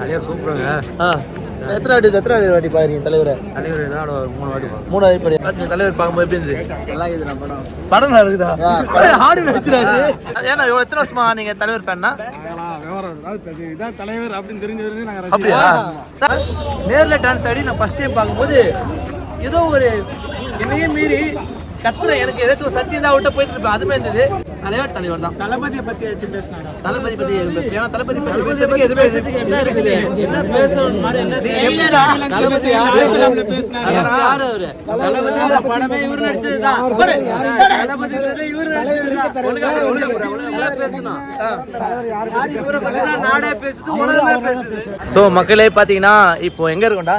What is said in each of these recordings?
தலைவர் சூப்பருங்க. எத்தனை வாட்டி பாருங்க தலைவரை? தலைவர் ஏதாவது 3 வாட்டி பார்ப்போம். 3 வாட்டி பாருங்க. தலைவர் பார்க்கும்போது எப்படி இருந்துச்சு? நல்லா இருக்குதுண்ணா படம். படம் நல்லா இருக்குதா? ஆடி நடிச்சிடாரு. ஏன்னா எத்தனை வருஷமா நீங்க தலைவர் ஃபேன்னா? இதான் தலைவர் அப்படின்னு தெரிஞ்சவருக்கு நாங்கள் அப்படியா? நேர்ல டான்ஸ் ஆடி நான் ஃபர்ஸ்ட் டைம் பார்க்கும்போது ஏதோ ஒரு என்னையே மீறி கத்துறேன். எனக்கு ஏதாச்சும் ஒரு சத்தியம் தான் விட்டு போயிட்டு இருப்பேன். அதுமே இருந்தது. தலைவர் தான். தளபதியை பற்றி வச்சு பேசினாங்க. தளபதி பத்தி ஏன்னா தளபதி பத்தி பேசுறதுக்கு எதுவுமே என்ன இருக்குது? என்ன பேசணும் மாதிரி என்ன தளபதி யாரு பேசினாரு? யாரு அவரு? தளபதி படமே இவரு நடிச்சதுதான். தளபதி இவரு நடிச்சதுதான். பேசணும். நாடே பேசுது, உலகமே பேசுது. சோ மக்களே பாத்தீங்கன்னா இப்போ எங்க இருக்கோம்டா?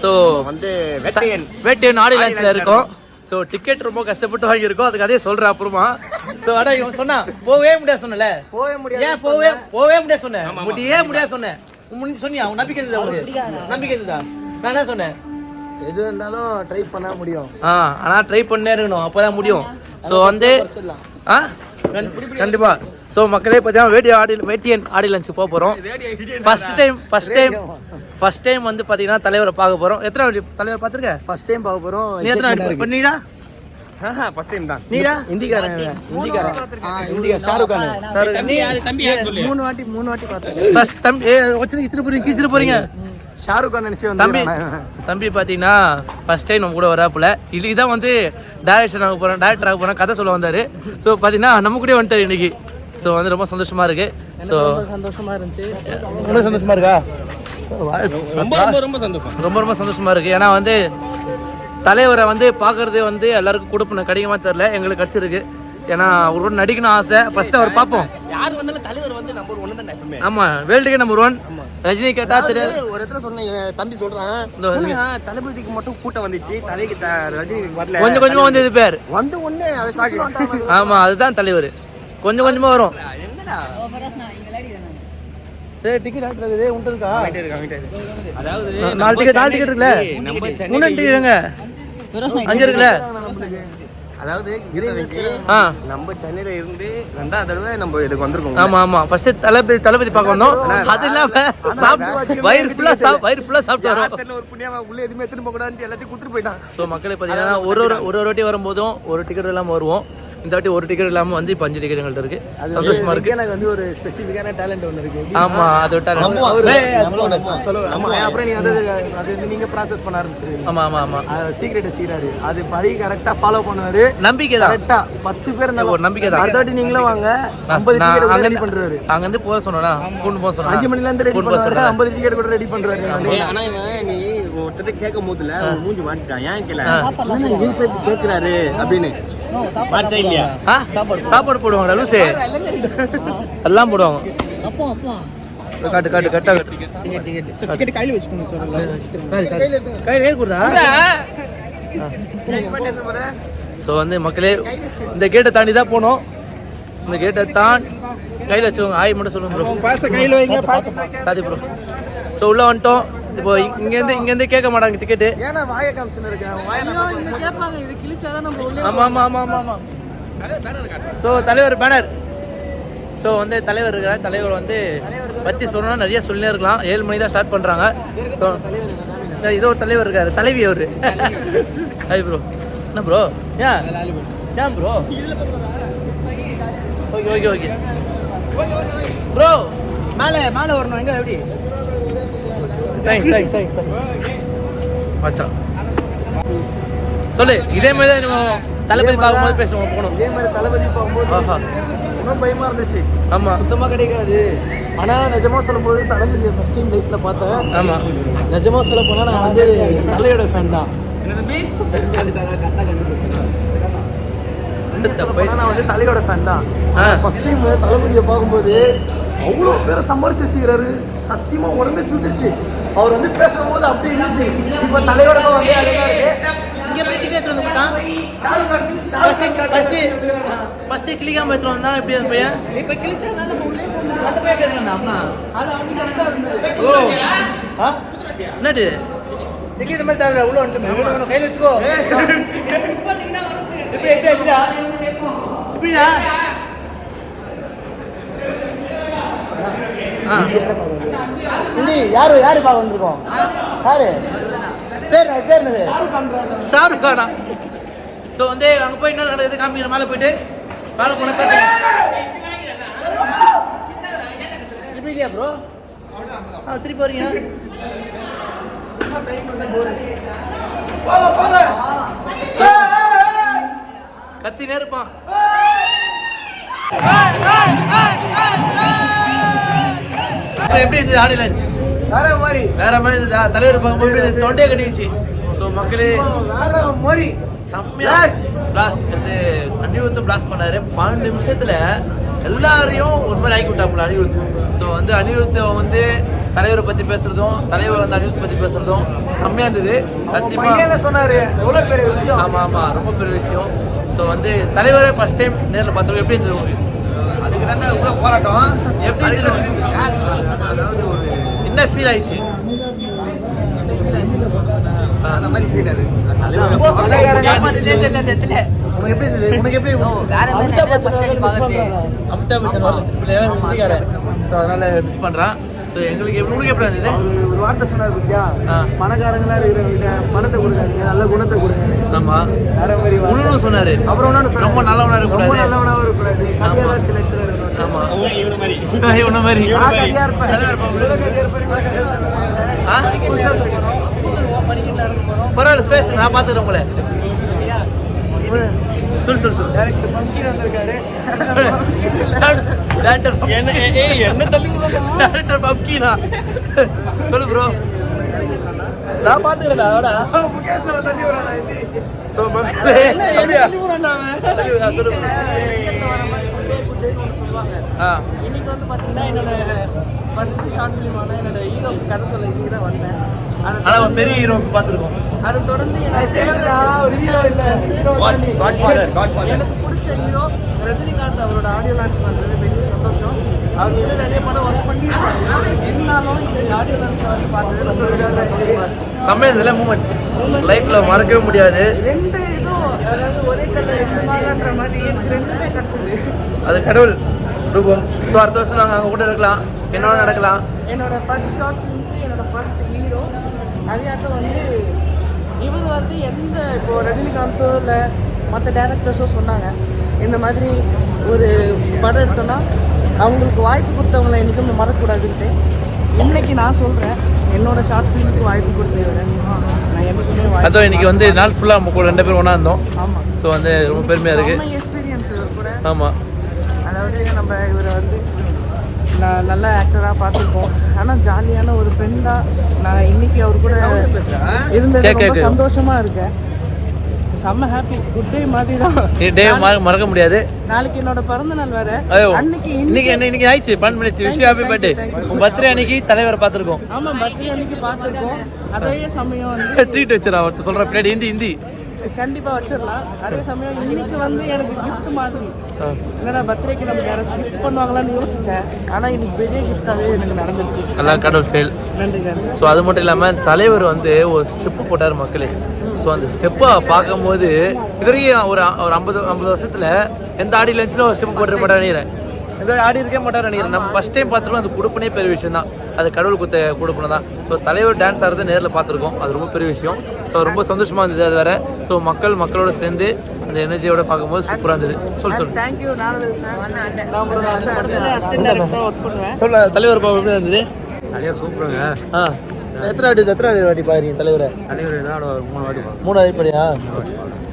சோ வந்து வேட்டையன் ஆடி லான்ச்ல இருக்கோம். ஸோ டிக்கெட் ரொம்ப கஷ்டப்பட்டு வாங்கியிருக்கோம். அதுக்கு அதே சொல்கிறேன் அப்புறமா. ஸோ ஆனால் இவன் சொன்னா போவே முடியாது சொன்னல. போவே முடியாது. ஏன் போவே முடியாது சொன்னேன். முடியாது சொன்னேன். சொன்னியா? உன் நம்பிக்கை இருந்ததா? உங்களுக்கு நம்பிக்கை இருந்ததா? நான் என்ன சொன்னேன்? எது இருந்தாலும் ட்ரை பண்ண முடியும். ஆனால் ட்ரை பண்ணே இருக்கணும், அப்போதான் முடியும். ஸோ வந்து கண்டிப்பா. ஸோ மக்களே பார்த்தீங்கன்னா வேட்டியன் ஆடி லான்ச் போக போகிறோம். ஃபர்ஸ்ட் டைம் வந்து பார்த்தீங்கன்னா தலைவரை பார்க்க போகிறோம். எத்தனை வாட்டி தலைவர் பார்த்துருக்க? ஃபர்ஸ்ட் டைம் பார்க்க போகிறோம். நீ எத்தனை வாட்டி பண்ணீடா? ஃபர்ஸ்ட் டைம் தான். நீடா? ஹிந்திக்காரன் ஷாருக் கான். நீ தம்பி யார் சொல்லு? 3 வாட்டி பார்த்தேன். ஃபர்ஸ்ட் தம்பி கிச்சிட்டு போறீங்க. ஷாருக் கான் நினைச்சு தம்பி பார்த்தீங்கன்னா ஃபர்ஸ்ட் டைம் நம்ம கூட வராப்புல. இதான் வந்து டேரக்டர் ஆக போகிறேன் கதை சொல்ல வந்தார். ஸோ பார்த்தீங்கன்னா நம்ம கூட வந்துட்டார் இன்னைக்கு. ஸோ வந்து ரொம்ப சந்தோஷமா இருக்கு. ஸோ சந்தோஷமா இருந்துச்சு. ரொம்ப சந்தோஷமா இருக்கா? ரொம்ப சந்தோஷம். ரொம்ப சந்தோஷமா இருக்கு. ஏன்னா வந்து தலைவரை வந்து பார்க்கறது வந்து எல்லாருக்கும் கொடுப்பணும் கிடைக்குமா தெரியல. எங்களுக்கு கிடைச்சிருக்கு. ஏன்னா அவரோட நடிக்கணும் ஆசை. ஃபர்ஸ்ட் அவர் பார்ப்போம். யார் வந்தாலும் தலைவர் வந்து நம்பர் 1 தான் எப்பவுமே. ஆமா, வேர்ல்டுக்கே நம்பர் 1. ரஜினி கேட்டா தெரியாது. ஒரு இடத்துல சொன்னேன், தம்பி சொல்றான் தளபதிக்கு மட்டும் கூட்டம் வந்துச்சு, தலைக்கு ரஜினிக்கு வரல. கொஞ்சமா வந்து இது பேர் வந்து ஒண்ணு ஆமா, அதுதான் தலைவர். கொஞ்சமா வரும். என்னடா டிக்கெட் ஆடுறது உண்டுக்கா? அதாவது 4 டிக்கெட் இருக்குல்ல, 3 டிக்கெட்டுங்க 5 இருக்குல்ல. அதாவது நம்ம சென்னையில இருந்து 2வது தடவை நம்ம இதுக்கு வந்திருக்கோம். ஆமா ஃபர்ஸ்ட் தளபதி பார்க்க வந்தோம். அது இல்லாம வயிறு ஃபுல்லா சாப்பிட்டு வரோம். ஒரு புண்ணியமா உள்ள எதுவுமே எடுத்துட்டு போக கூடாதுன்னு எல்லாத்தையும் கொடுத்துட்டு போயிட்டான். ஸோ மக்களே பார்த்தீங்கன்னா ஒரு வாட்டி வரும்போதும் ஒரு டிக்கெட் இல்லாமல் வருவோம். இந்த வாட்டி ஒரு டிக்கெட் இல்லாமல் வந்து இப்போ 5 டிக்கெட் எங்கள்கிட்ட இருக்கு. சந்தோஷமா இருக்கு. எனக்கு வந்து ஒரு ஸ்பெசிஃபிக்கான டேலண்ட் ஒன்று இருக்கு. ஆமா, அது விட்டாரு. அப்புறம் நீ அது நீங்க ப்ராசஸ் பண்ண ஆரம்பிச்சிருக்கீங்க. ஆமா சீக்ரெட் வச்சுக்கிறாரு. அது படி கரெக்டா ஃபாலோ பண்ணுவாரு. நம்பிக்கை தான். கரெக்டா 10 பேர் ஒரு நம்பிக்கை தான். அடுத்த வாட்டி நீங்களும் வாங்க. 50 டிக்கெட் ரெடி பண்றாரு. அங்க இருந்து போக சொன்னா கூண்டு போக சொன்னா 5 மணில இருந்து ரெடி பண்றாரு. 50 டிக்கெட் கூட ரெடி பண்றாரு. ஆனா நீ ஒருத்தர் கேட்கும் போதுல மூஞ்சி மாட்டிட்டான். ஏன் கேட்கல கேட்கிறாரு அப்படின்னு மாட்டா இல்லையா? சாப்பாடு போடுவாங்க, லூசு எல்லாம் போடுவாங்க. காட்டு டிக்கெட் கையில வச்சுக்கணும். கையில ஏற்குறா. ஸோ வந்து மக்களே இந்த கேட்டை தாண்டி தான் போனோம். இந்த கேட்டை தான் கையில் வச்சுக்கோங்க. ஆய் மட்டும் சொல்லுங்க ப்ரோ. கையில வைங்க. சாதி ப்ரோ. ஸோ உள்ள வந்துட்டோம். இப்போ இங்கேருந்து கேட்க மாட்டாங்க டிக்கெட்டு. ஏன்னா வாய காமிச்சுன்னு இருக்கேன். கேட்பாங்க இது கிழிச்சாதான் நம்ம உள்ளே. ஆமா. ஸோ தலைவர் பேனர். ஸோ வந்து தலைவர் இருக்கார். தலைவர் வந்து பற்றி சொல்லணும்னா நிறைய சொல்லினே இருக்கலாம். 7 மணி தான் ஸ்டார்ட் பண்ணுறாங்க. ஸோ இதோ ஒரு தலைவர் இருக்காரு, தலைவி அவரு. Hi bro. என்ன ப்ரோ? ஏன் ப்ரோ? Okay bro. மேலே வரணும். எங்கே எப்படி? தேங்க்ஸ் மச்சான். சொல்லு. இதே மாதிரி தான் நம்ம தளபதி பார்க்கும்போது பேசுவோம் போகணும். இதே மாதிரி தளபதி பார்க்கும்போது இன்னும் பயமா இருந்துச்சு. ஆமா, சுத்தமாக கிடைக்காது. ஆனால் நிஜமா சொல்லும்போது தளபதி ஃபர்ஸ்ட் டைம் லைஃப்ல பார்த்தேன். ஆமா, நிஜமா சொல்ல போனால் நான் வந்து தலையோட ஃபேன் தான். நான் வந்து தலையோட ஃபேன் தான். ஃபர்ஸ்ட் டைம் தளபதியை பார்க்கும்போது அவ்வளோ பேரை சம்பாரிச்சு வச்சுக்கிறாரு. சத்தியமா உடம்பே சுத்திருச்சு. அவர் வந்து பேசும்போது அப்படி இருந்துச்சு. இப்போ தலையோட வந்து அதுதான் இருக்கு. இங்கே போய் டிக்கெட் எடுத்து வந்து போட்டான். ஃபர்ஸ்ட் கிளிக்காம எடுத்துட்டு வந்தான். எப்படி அந்த பையன் இப்போ கிழிச்சா அந்த பையன் கேட்குறான். அம்மா அது அவனுக்கு கஷ்டம் இருந்தது. ஓ என்னது டிக்கெட் மாதிரி தேவை. உள்ள வந்துட்டு கையில் வச்சுக்கோ. எப்படிடா இந்தி யாரு பார்க்க வந்திருக்கோம்? யாரு பேர் என்னது? ஷாருக் கானா. ஸோ வந்து அங்கே போய் என்ன நடக்குது காமிக்கிற மேலே போயிட்டு மேலே போன இப்படி இல்லையா ப்ரோ? திருப்பி வரீங்க கத்தினே இருப்பான். எப்படி இருந்தது ஆடி லஞ்ச்? வேற மாதிரி இருந்ததா? தலைவர் பார்க்கும்போது தொண்டையை கட்டிடுச்சு. ஸோ மக்களே வேற மாதிரி செம்மையா பிளாஸ்ட் வந்து அனிருத் பிளாஸ்ட் பண்ணாரு. 12 நிமிஷத்துல எல்லாரையும் ஒரு மாதிரி ஆக்கி விட்டாப்புல அனிருத். ஸோ வந்து அனிருத் வந்து தலைவரை பத்தி பேசுறதும் தலைவர் வந்து அனிருத் பத்தி பேசுறதும் செம்மையா இருந்தது. சத்தியமா சொன்னாரு எவ்வளவு பெரிய விஷயம். ஆமா ரொம்ப பெரிய விஷயம். ஸோ வந்து தலைவரை ஃபர்ஸ்ட் டைம் நேரில் பார்த்தோம். எப்படி இருந்தது உங்களுக்கு? அதுக்கு தானே உள்ள போராட்டம். எப்படி இருந்தது? அதாவது ஒரு என்ன ஃபீல் ஆயிடுச்சு? அந்த மாதிரி ஃபீல் ஆகுது. உனக்கு எப்படி இருந்தது? உனக்கு எப்படி? அமிதாப் பச்சன் வரல. ஸோ அதனால மிஸ் பண்றான். ஸோ எங்களுக்கு உனக்கு எப்படி இருந்தது? ஒரு வார்த்தை சொன்னார் பத்தியா, பணக்காரங்களா இருக்கிறவங்க பணத்தை கொடுக்காதீங்க, நல்ல குணத்தை கொடுங்க. ஆமா வேற மாதிரி உணவு சொன்னாரு. அப்புறம் ஒன்னு ரொம்ப நல்லவனா இருக்கக்கூடாது. ரொம்ப நல்லவனாவும் இருக்கக்கூடாது. கதையா சிலக்டர். ஆமா இவன மாதிரி கதையா இருப்பேன். பரவாயில்ல ஸ்பேஸ் நான் பார்த்துக்கிறேன் உங்களை. சொல்லு டைரக்டர் பங்கீர் வந்திருக்காரு. டைரக்டர் பப்கீனா சொல்லு ப்ரோ. நான் பார்த்துக்கிறேன்டா. முகேஷ் தள்ளி வரானா இது? ஸோ மக்களே சொல்லு இன்னைக்கு வந்து பார்த்தீங்கன்னா என்னோட ஃபர்ஸ்ட் ஷார்ட் ஃபிலிமான என்னோட ஹீரோ கதை சொல்ல இன்னைக்கு தான் வந்தேன். ஆனால் ஒரு பெரிய ஹீரோ பார்த்துருக்கோம். அதை தொடர்ந்து எனக்கு பிடிச்ச ஹீரோ ரஜினிகாந்த். அவரோட ஆடியோ லான்ச் பண்ணுறது பெரிய சந்தோஷம். அவர் வந்து நிறைய படம் ஒர்க் பண்ணியிருக்காங்க. இருந்தாலும் இந்த ஆடியோ லான்ச் வந்து பார்த்தது ரொம்ப சந்தோஷமா இருக்கு. செம்மையா மூமெண்ட் லைஃப்ல மறக்கவே முடியாது. ரெண்டு இதுவும் அதாவது ஒரே கல்ல ரெண்டு மாங்கன்ற மாதிரி எனக்கு ரெண்டுமே கிடச்சிது. அது கடவுள் ரூபம். ஸோ அடுத்த வருஷம் நாங்கள் அங்கே கூட இருக்கலாம், என்னோட நடக்கலாம். என்னோட ஃபர்ஸ்ட் ஷார்ட் ஃபிலிமுக்கு என்னோட ஃபர்ஸ்ட் ஹீரோ. அதையாட்டம் வந்து இவர் வந்து எந்த இப்போ ரஜினிகாந்தோ இல்லை மற்ற டேரக்டர்ஸோ சொன்னாங்க இந்த மாதிரி ஒரு படம் எடுத்தோன்னா அவங்களுக்கு வாய்ப்பு கொடுத்தவங்களை என்றைக்கும் மறக்கக்கூடாதுன்ட்டு. இன்னைக்கு நான் சொல்கிறேன், என்னோட ஷார்ட் ஃபிலிமுக்கு வாய்ப்பு கொடுத்தவரை நான் எனக்குமே அதான் இன்னைக்கு வந்து நாள் ஃபுல்லாக நம்ம கூட 2 பேரும் ஒன்றா இருந்தோம். ஆமாம். ஸோ வந்து ரொம்ப பெருமையாக இருக்குது. எக்ஸ்பீரியன்ஸ் கூட. ஆமாம். அதாவது நம்ம இவரை வந்து நான் நல்ல ஆக்டராக பார்த்துருக்கோம். ஆனால் ஜாலியான ஒரு ஃப்ரெண்டாக நான் இன்னைக்கு அவர் கூட இருந்தது ரொம்ப சந்தோஷமாக இருக்கேன். செம்ம ஹாப்பி. குட் டே மாதிரி தான். டே மறக்க முடியாது. நாளைக்கு என்னோட பிறந்த நாள் வேற. இன்னைக்கு ஆயிடுச்சு 12 மினிட்ஸ். Wish happy birthday. உன் பர்த்டே அன்னைக்கு தலைவரை பார்த்துருக்கோம். ஆமாம், பர்த்டே அன்னைக்கு பார்த்துருக்கோம். அதே சமயம் வந்து ட்ரீட் வச்சிடா ஒருத்தர் சொல்கிற பின்னாடி ஹிந்தி கண்டிப்பாக வச்சிடலாம். அதே சமயம் இன்னைக்கு வந்து எனக்கு கிஃப்ட் மாதிரி என்னடா பர்த்டேக்கு நமக்கு யாராச்சும் கிஃப்ட் பண்ணுவாங்களான்னு யோசிச்சேன். ஆனால் இன்னைக்கு பெரிய கிஃப்டாகவே எனக்கு நடந்துருச்சு. நல்லா கடவுள் செயல். நன்றி. ஸோ அது மட்டும் இல்லாமல் தலைவர் வந்து ஒரு ஸ்டெப்பு போட்டார் மக்களே. ஸோ அந்த ஸ்டெப்பை பார்க்கும்போது இதுவரையும் ஒரு 50 வருஷத்தில் எந்த ஆடி லஞ்சில் ஒரு ஸ்டெப்பு போட்டு மாட்டார் நினைக்கிறேன். இதோட ஆடி இருக்கே மாட்டார் நினைக்கிறேன். நம்ம ஃபஸ்ட் டைம் பார்த்துருக்கோம். அது கொடுப்பனே பெரிய விஷயம் தான். அது கடவுள் கொடுத்த கொடுப்பனை தான். ஸோ தலைவர் டான்ஸ் ஆடுறதை நேரில் பார்த்துருக்கோம். அது ரொம்ப பெரிய விஷயம். ஸோ ரொம்ப சந்தோஷமாக இருந்தது. அது வேறு. ஸோ மக்களோட சேர்ந்து அந்த எனர்ஜியோட பார்க்கும்போது சூப்பராக இருந்தது. சொல்லு தேங்க்யூ. நான் உங்களோட அந்த படத்தில் அசிஸ்டன்ட் டைரக்டராக ஒர்க் பண்ணுவேன். சொல்ல தலைவர் பாபு எப்படி இருந்தது? நிறைய சூப்பருங்க. எத்தனை வாட்டி பாருங்க தலைவரை? தலைவர் ஏதாவது 3 வாட்டி 3 வாட்டி படியா?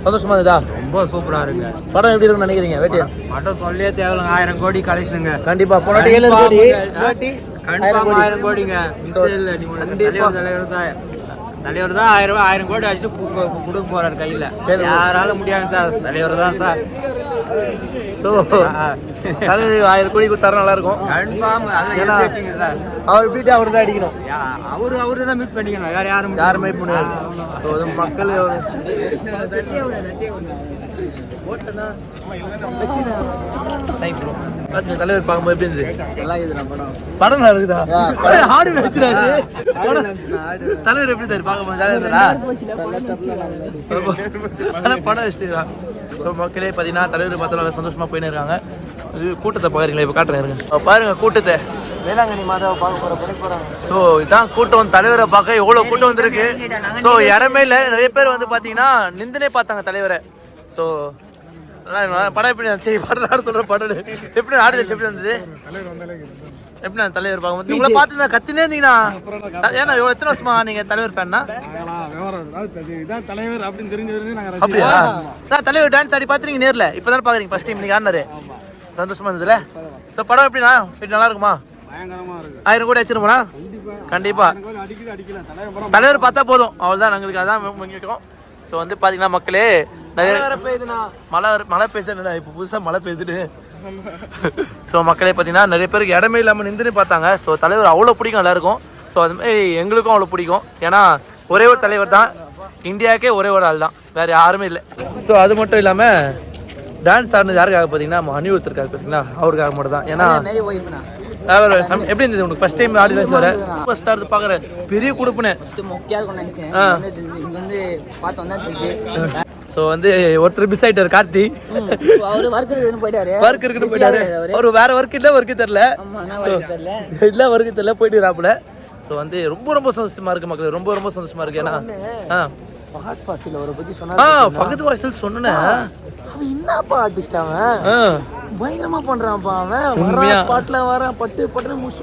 சந்தோஷமா இருந்ததா? ரொம்ப சூப்பராக இருக்குங்க. படம் எப்படி இருக்குன்னு நினைக்கிறீங்க? வேட்டியா படம் சொல்லியே தேவையில்லைங்க. 1000 கோடி கலெக்ஷனுங்க. கண்டிப்பா போனாட்டி 7 கோடி. 1000 கோடிங்க. தலைவர் தான் 1000 கோடி வச்சு கொடுக்க போறாரு கையில. யாரால முடியாது சார். தலைவர் தான் சார். தலைவர் 1000 கோடி கொடுத்தாரு நல்லா இருக்கும். கன்ஃபார்ம். ஏன்னா சார் அவர் பீட்டு அவர் தான் அடிக்கணும். அவரு தான் மீட் பண்ணிக்கணும். வேற யாரும் மீட் பண்ணுவாங்க. மக்கள் தலைவர் பார்க்கும்போது எப்படி இருந்தது? படம் நல்லா இருக்குதா? ஆடு வச்சுறாரு தலைவர் எப்படி தரு பார்க்கும்போது படம் வச்சுருக்காங்க. ஸோ மக்களே பார்த்தீங்கன்னா தலைவர் பார்த்தா நல்லா சந்தோஷமா போயின்னு இருக்காங்க. கூட்டத்தை பாக்குறீங்களா? இப்போ காட்டுறேன் பாருங்க கூட்டத்தை. வேளாங்கண்ணி மாதாவை பார்க்க போகிறாங்க. ஸோ இதான் கூட்டம், தலைவரை பார்க்க எவ்வளோ கூட்டம் வந்திருக்கு. ஸோ இடமே இல்லை, நிறைய பேர் வந்து பார்த்தீங்கன்னா நிந்துனே பார்த்தாங்க தலைவரை. ஸோ படம் எப்படி சரி படம் சொல்கிற படம் எப்படி ஆடியன்ஸ் எப்படி இருந்தது? எப்படி தலைவர் பார்க்கும்போது உங்களை பார்த்து நான் கத்தினே இருந்தீங்கன்னா ஏன்னா எத்தனை வருஷமா நீங்கள் தலைவர் ஃபேன்னா? தலைவர் அப்படின்னு தெரிஞ்சது. அப்படியா? நான் தலைவர் டான்ஸ் ஆடி பார்த்துருங்க நேரில், இப்போ தானே பார்க்குறீங்க ஃபர்ஸ்ட் டைம் இன்னைக்கு ஆடினாரு. சந்தோஷமா இருந்ததுல? ஸோ படம் எப்படிண்ணா எப்படி நல்லா இருக்குமா? 1000 கோடி அடிச்சிருப்போண்ணா கண்டிப்பா. தலைவர் பார்த்தா போதும், அவ்வளோதான் எங்களுக்கு அதான் முக்கியம். ஸோ வந்து பார்த்தீங்கன்னா மக்களே நிறைய மழை பெய்யுதுடா, இப்போ புதுசாக மழை பெய்யுது. ஸோ மக்களே பார்த்தீங்கன்னா நிறைய பேருக்கு இடமே இல்லாமல் நின்றுன்னு பார்த்தாங்க. ஸோ தலைவர் அவ்வளோ பிடிக்கும் எல்லாருக்கும். ஸோ அது மாதிரி எங்களுக்கும் அவ்வளோ பிடிக்கும். ஏன்னா ஒரே ஒரு தலைவர் தான், இந்தியாவுக்கே ஒரே ஒரு ஆள் தான், வேறு யாருமே இல்லை. ஸோ அது மட்டும் இல்லாமல் டான்ஸ் ஆடினது யாருக்காக பார்த்தீங்கன்னா அனிருத்தருக்காக பார்த்தீங்கன்னா அவருக்காக மட்டும் தான். ஏன்னா எப்படி இருந்தது உங்களுக்கு ஃபர்ஸ்ட் டைம் ஆடி டான்ஸ் வர? ஃபர்ஸ்ட் ஆடுறது பார்க்குற பெரிய கொடுப்புன்னு ஸோ வந்து ஒருத்தர் மிஸ் ஆயிட்டாரு, கார்த்தி. ஒர்க் இருக்குன்னு போயிட்டாரு. அவர் வேற ஒர்க் இல்லை, ஒர்க்கு தெரியல இல்லை ஒர்க்கு தெரியல போயிட்டு ராப்புல. ஸோ வந்து ரொம்ப சந்தோஷமா இருக்கு மக்கள், ரொம்ப சந்தோஷமா இருக்கு. ஏன்னா ஃபஹத் ஃபாசில் அவரை பற்றி சொன்னா ஃபஹத் ஃபாசில் சொன்னேன், அவன் என்னப்பா ஆர்டிஸ்ட், அவன் பயங்கரமா பண்றான்ப்பா. அவன் ஸ்பாட்ல வரான், பட்டு பட்டு முடிச்சு.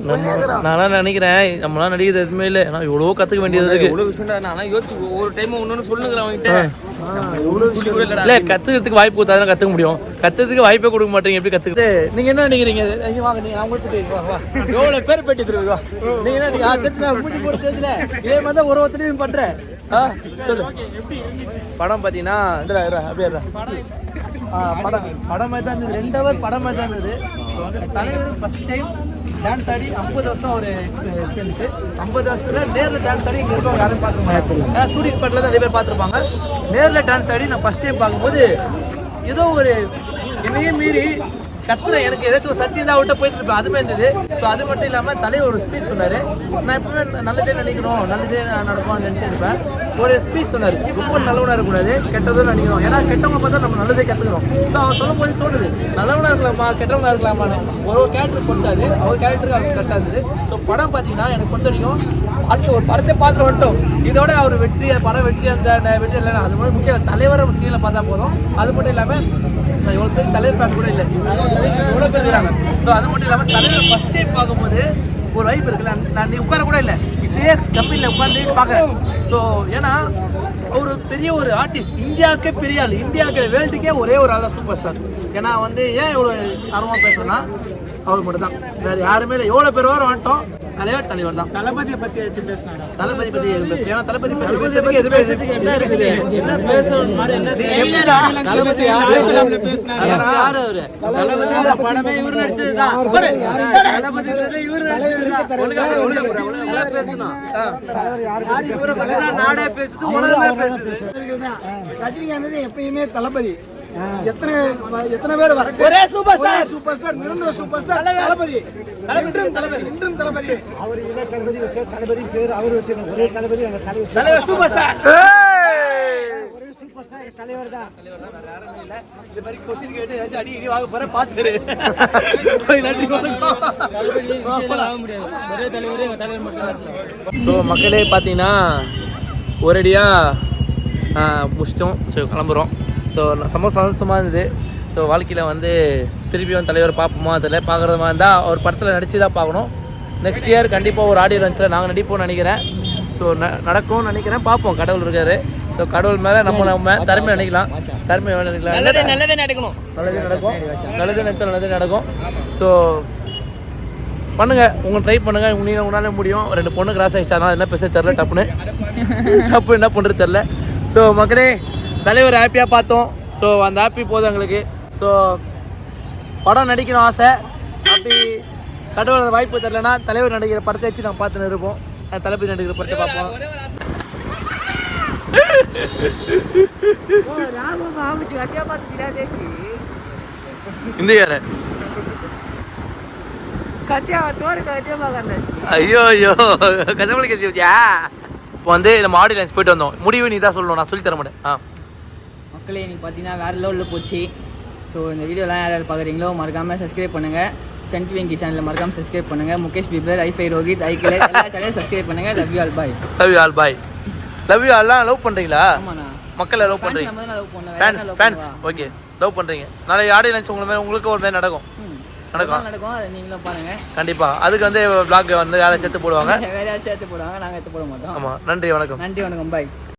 நான் நினைக்கிறேன் நம்மளாம் நடிக்கிறது எதுவுமே இல்லை, ஆனால் எவ்வளோ கற்றுக்க வேண்டியது இருக்கு. எவ்வளோ விஷயம் நான் யோசிச்சு ஒரு டைம் ஒன்று சொல்லுங்களேன் அவன்கிட்ட. இல்லை கற்றுக்கிறதுக்கு வாய்ப்பு கொடுத்தா கற்றுக்க முடியும், கற்றுறதுக்கு வாய்ப்பே கொடுக்க மாட்டீங்க, எப்படி கற்றுக்கிட்டு? நீங்கள் என்ன நினைக்கிறீங்க? வாங்க நீங்கள் அவங்க எவ்வளோ பேர் பெட்டி தருவீங்க. நீங்கள் என்ன நீங்கள் மூஞ்சி போட தெரியல, இதே மாதிரி தான் ஒருத்தரையும் பண்ணுறேன். சொல்லு. படம் பார்த்தீங்கன்னா அப்படியே படம் மாதிரி தான் இருந்தது. 2 ஹவர் படம் மாதிரி தான் இருந்தது. தலைவர் ஃபர்ஸ்ட் டைம் டான்ஸ் ஆடி 50 வருஷம் ஒரு எக்ஸ்பீரியன்ஸு. 50 வருஷத்துல நேரில் டான்ஸ் ஆடி இங்கே இருக்கவங்க யாரும் பார்த்துருப்பாங்க. ஷூட்டிங் ஸ்பாட்டில் தான் நிறைய பேர் பார்த்துருப்பாங்க. நேரில் டான்ஸ் ஆடி நான் ஃபர்ஸ்ட் டைம் பார்க்கும்போது ஏதோ ஒரு என்னையே மீறி கத்துறேன், எனக்கு ஏதாச்சும் ஒரு சத்தியம் தான் விட்டு போயிட்டு இருப்பேன், அதுமே இருந்தது. ஸோ அது மட்டும் இல்லாமல் தலைவர் ஒரு ஸ்பீச் சொன்னார். நான் எப்பவுமே நல்லதே நினைக்கணும், நல்லதே நடக்கும்னு நினச்சிருப்பேன். ஒரு ஸ்பீச் சொன்னார், ரொம்ப நல்லவனாக இருக்கக்கூடாது, கெட்டதும் நினைக்கணும். ஏன்னா கெட்டவங்க பார்த்தா நம்ம நல்லதே கற்றுக்கிறோம். ஸோ அவர் சொல்லும் போது தோணுது நல்லவனாக இருக்கலாமா கெட்டவனாக இருக்கலாமான்னு. ஒரு கேரக்டர் கொடுத்தாரு, அவர் கேரக்டருக்கு அவர் கரெக்டாக இருந்தது. ஸோ படம் பார்த்தீங்கன்னா எனக்கு பொறுத்த வரைக்கும் அடுத்து ஒரு படத்தை பார்த்துட்டு வந்துட்டோம். இதோட அவர் படம் வெற்றி அந்த வெற்றி இல்லைன்னா அது மட்டும் முக்கியம், தலைவரை ஸ்க்ரீனில் பார்த்தா போதும். அது மட்டும் இல்லாமல் எவ்வளோ பேர் தலைவர் ஃபேன் கூட இல்லை, எவ்வளோ பேர் இருக்காங்க. ஸோ அது மட்டும் இல்லாமல் தலைவர் ஃபஸ்ட் டைம் பார்க்கும்போது ஒரு வைப் இருக்குல்ல, நான் நீ உட்கார கூட இல்லை, இப்படியே கம்பெனியில் உட்காந்து பார்க்குறேன். ஸோ ஏன்னா ஒரு பெரிய ஒரு ஆர்டிஸ்ட், இந்தியாவுக்கே பெரிய ஆள், இந்தியாவுக்கு வேர்ல்டுக்கே ஒரே ஒரு ஆள் தான் சூப்பர் ஸ்டார். ஏன்னா வந்து ஏன் இவ்வளோ ஆர்வமாக பேசுகிறேன்னா அவர் மட்டும் தான், வேறு யாருமே இல்லை. எவ்வளோ பேர் வர வந்துட்டோம், தலைவர் தான். தளபதியை பற்றி பேசினாங்க, தளபதி பற்றி பேசுகிறேன். ஏன்னா தளபதி பற்றி பேசுறதுக்கு எதுவுமே என்ன இருக்குது, என்ன பேசணும், தளபதி யாரு அவரு? தளபதி படமே இவர் நடிச்சது தான், தளபதி இவர் நாடே பேசுது, உலகமே பேசுது. ரஜினிகாந்த் எப்பயுமே தளபதி. எத்தனை பேர் வர ஒரே சூப்பர் ஸ்டார் நிரந்தர சூப்பர் ஸ்டார் தளபதி. இன்றும் தளபதி. அவர் இத தளபதி வச்ச தளபதி பேர் அவர் வச்ச ஒரே தளபதி அந்த தலைவர் சூப்பர் ஸ்டார். ஒரே சூப்பர் ஸ்டார் தலைவர் தான் வேற யாரும் இல்ல. இந்த மாதிரி क्वेश्चन கேட்டு ஏதாச்சும் அடி இடி வாங்க போற பாத்துரு. போய் நன்றி தளபதி வாங்க முடியாது. ஒரே தலைவர் எங்க தலைவர் மட்டும் தான். சோ மக்களே பாத்தீங்கன்னா ஒரேடியாக முடிச்சிட்டோம். ஸோ கிளம்புறோம். ஸோ சந்தோஷமாக இருந்தது. ஸோ வாழ்க்கையில் வந்து திருப்பியும் தலைவர் பார்ப்போமா அதில் பார்க்குறது மாதிரி இருந்தால் ஒரு படத்தில் நடித்து தான் பார்க்கணும். நெக்ஸ்ட் இயர் கண்டிப்பாக ஒரு ஆடியோ லான்ச்சில் நாங்கள் நடிப்போம்னு நினைக்கிறேன். ஸோ நடக்கும்னு நினைக்கிறேன், பார்ப்போம். கடவுள் இருக்காரு. ஸோ கடவுள் மேலே நம்ம திறமை நினைக்கலாம், திறமை நினைக்கலாம். நல்லதே நடக்கணும், நல்லதே நடக்கும், நல்லதே நினைச்சா நல்லதே நடக்கும். ஸோ பண்ணுங்கள், உங்கள் ட்ரை பண்ணுங்கள், உங்களாலே முடியும். 2 பொண்ணு கிராஸ் ஆகிடுச்சாலும் என்ன பேச தெரில, டப்பு என்ன பண்ணுறது தெரில. ஸோ மக்களே தலைவர் ஹாப்பியாக பார்த்தோம். ஸோ அந்த ஹாப்பி போதும் எங்களுக்கு. ஸோ படம் நடிக்கணும் ஆசை, அப்படி கடவுள் வாய்ப்பு தரலன்னா தலைவர் நடிக்கிற படத்தை வச்சு நாங்கள் பார்த்துன்னு இருப்போம். தளபதி நடிக்கிற படத்தை பார்ப்போம். இந்த யார ஐயோ கதவுளை கேட்டியா? இப்போ வந்து நம்ம ஆடியன்ஸ் போயிட்டு வந்தோம். முடிவு நீ தான் சொல்லணும், நான் சொல்லி தர மாட்டேன். மக்களே இன்னைக்கு பார்த்தீங்கன்னா வேறு லெவலில் போச்சு. ஸோ இந்த வீடியோலாம் யார் பார்க்குறீங்களோ மறக்காமல் சப்ஸ்கிரைப் பண்ணுங்கள். சன்டி வெங்கி சேனலில் மறக்காம சப்ஸ்கிரைப் பண்ணுங்கள். முகேஷ் பீபர், ஐஃபை ரோஹித், ஐக்கில் எல்லா சேனலையும் சப்ஸ்கிரைப் பண்ணுங்கள். Love you all bye. Love you all bye. Love you ஆல்லாம் லவ் பண்ணுறீங்களா? ஆமாண்ணா, மக்களை லவ் பண்ணுறீங்க. நம்ம தான் லவ் பண்ணுவோம். ஃபேன்ஸ் ஓகே லவ் பண்ணுறீங்க. நாளைக்கு ஆடியன்ஸ் உங்களுக்கு ஒரு மாதிரி நடக்கும். நடக்கும், அதை நீங்களும் பாருங்க. கண்டிப்பாக அதுக்கு வந்து vlog வந்து யாரை சேர்த்து போடுவாங்க, வேற யாரும் சேர்த்து போடுவாங்க, நாங்கள் எடுத்து போட மாட்டோம். ஆமாம். நன்றி வணக்கம். நன்றி வணக்கம், பாய்.